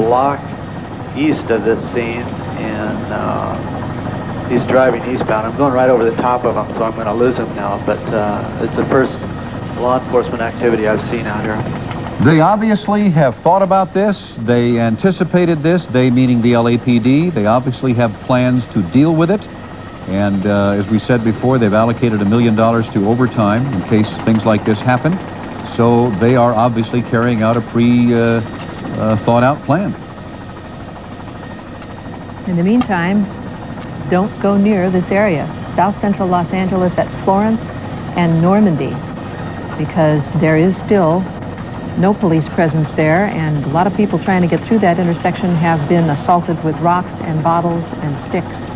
block east of this scene, and he's driving eastbound. I'm going right over the top of him, so I'm going to lose him now, but it's the first law enforcement activity I've seen out here. They obviously have thought about this. They anticipated this, they meaning the LAPD. They obviously have plans to deal with it. And as we said before, they've allocated $1 million to overtime in case things like this happen. So they are obviously carrying out a pre-thought-out plan. In the meantime, don't go near this area, South Central Los Angeles at Florence and Normandy, because there is still no police presence there, and a lot of people trying to get through that intersection have been assaulted with rocks and bottles and sticks.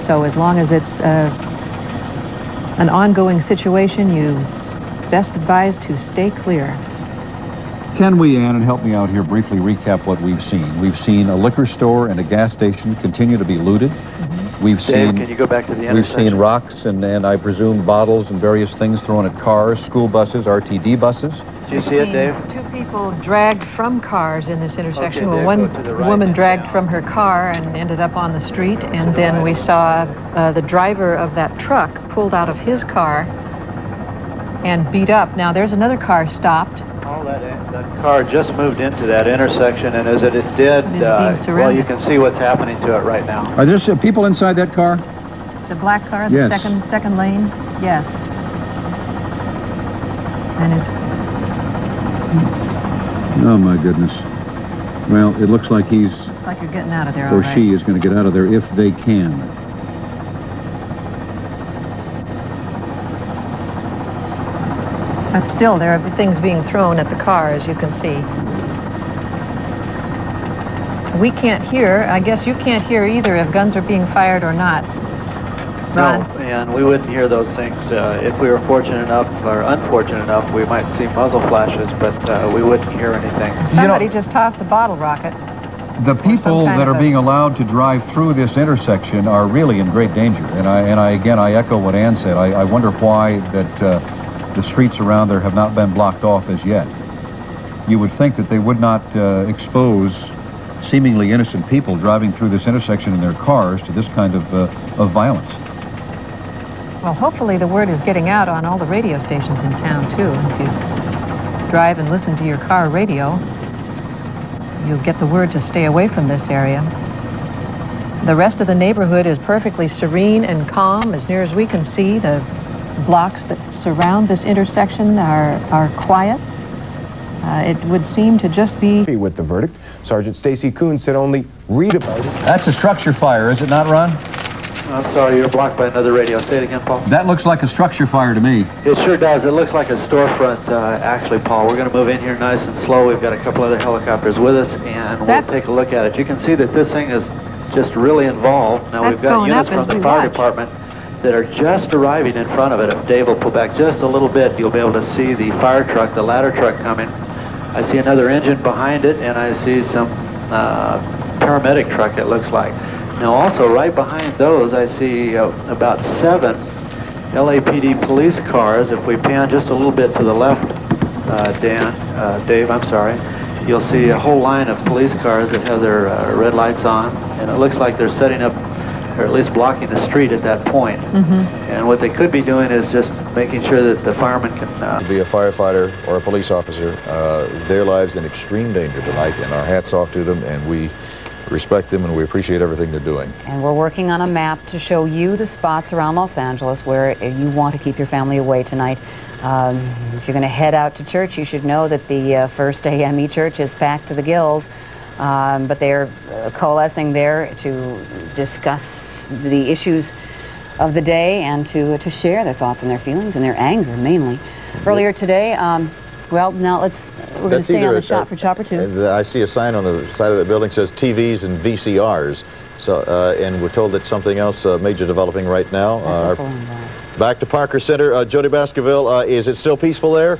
So as long as it's an ongoing situation, you best advise to stay clear. Can we, Ann, and help me out here, briefly recap what we've seen? We've seen a liquor store and a gas station continue to be looted. We've Dave, seen, can you go back to the we've intersection? seen rocks and I presume bottles and various things thrown at cars, school buses, RTD buses. Did you see it, Dave? Two people dragged from cars in this intersection. Okay, well, Dave, one go to the right woman and dragged down. from her car and ended up on the street, and then we saw the driver of that truck pulled out of his car and beat up. Now there's another car stopped. All that car just moved into that intersection, and as it did, It is being well, surrounded. you can see what's happening to it right now. Are there people inside that car? The black car, the Yes. second lane, yes. And his Oh, my goodness. Well, it looks like he's, looks like you're getting out of there, all or right. she is going to get out of there if they can. But still, there are things being thrown at the car, as you can see. We can't hear. I guess you can't hear either if guns are being fired or not. Ron? No, and we wouldn't hear those things if we were fortunate enough or unfortunate enough. We might see muzzle flashes, but we wouldn't hear anything. Somebody just tossed a bottle rocket. The people kind that of are a- being allowed to drive through this intersection are really in great danger. And I echo what Ann said. I wonder why that the streets around there have not been blocked off as yet. You would think that they would not expose seemingly innocent people driving through this intersection in their cars to this kind of violence. Well, hopefully the word is getting out on all the radio stations in town, too. If you drive and listen to your car radio, you'll get the word to stay away from this area. The rest of the neighborhood is perfectly serene and calm. As near as we can see, the blocks that surround this intersection are quiet. It would seem to just be... With the verdict, Sergeant Stacy Coon said only read about it. That's a structure fire, is it not, Ron? I'm sorry, you're blocked by another radio. Say it again, Paul. That looks like a structure fire to me. It sure does. It looks like a storefront, actually, Paul. We're going to move in here nice and slow. We've got a couple other helicopters with us, and we'll take a look at it. You can see that this thing is just really involved. Now, we've got units from the fire department that are just arriving in front of it. If Dave will pull back just a little bit, you'll be able to see the fire truck, the ladder truck coming. I see another engine behind it, and I see some paramedic truck, it looks like. Now, also right behind those, I see about 7 LAPD police cars. If we pan just a little bit to the left, Dave, I'm sorry, you'll see a whole line of police cars that have their red lights on, and it looks like they're setting up, or at least blocking the street at that point. And what they could be doing is just making sure that the firemen can... To be a firefighter or a police officer, their lives in extreme danger tonight, and our hats off to them, and we respect them and we appreciate everything they're doing. And we're working on a map to show you the spots around Los Angeles where you want to keep your family away tonight. If you're going to head out to church, you should know that the First AME Church is packed to the gills, but they're coalescing there to discuss the issues of the day and to share their thoughts and their feelings and their anger, mainly. Earlier today, well, now we're going to stay on the Shot for Chopper 2. I see a sign on the side of the building that says TVs and VCRs. So, and we're told that something else major developing right now. Back to Parker Center. Jody Baskerville, is it still peaceful there?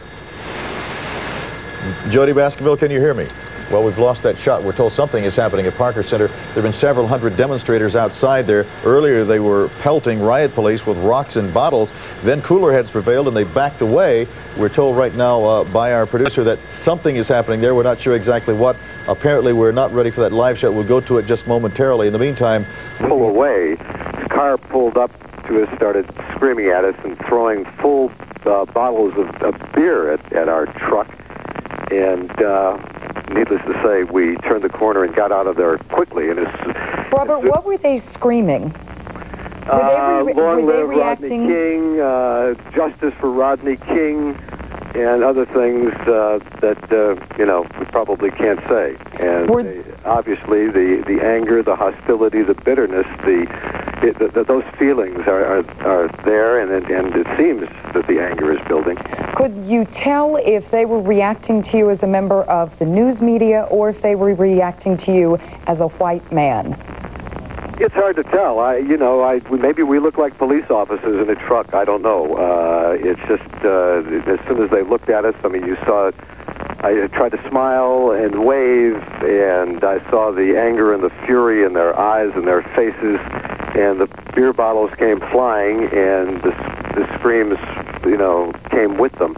Jody Baskerville, can you hear me? Well, we've lost that shot. We're told something is happening at Parker Center. There have been several hundred demonstrators outside there. Earlier, they were pelting riot police with rocks and bottles. Then cooler heads prevailed, and they backed away. We're told right now by our producer that something is happening there. We're not sure exactly what. Apparently, we're not ready for that live shot. We'll go to it just momentarily. In the meantime, pull away. The car pulled up to us, started screaming at us and throwing full bottles of beer at our truck. And needless to say, we turned the corner and got out of there quickly. And Robert, what were they screaming? Long live Rodney King, justice for Rodney King, and other things that, you know, we probably can't say. And obviously the anger, the hostility, the bitterness, those feelings are there, and it seems that the anger is building. Could you tell if they were reacting to you as a member of the news media or if they were reacting to you as a white man? It's hard to tell. Maybe we look like police officers in a truck. I don't know. It's just as soon as they looked at us, I mean, you saw it. I tried to smile and wave, and I saw the anger and the fury in their eyes and their faces, and the beer bottles came flying, and the screams, you know, came with them.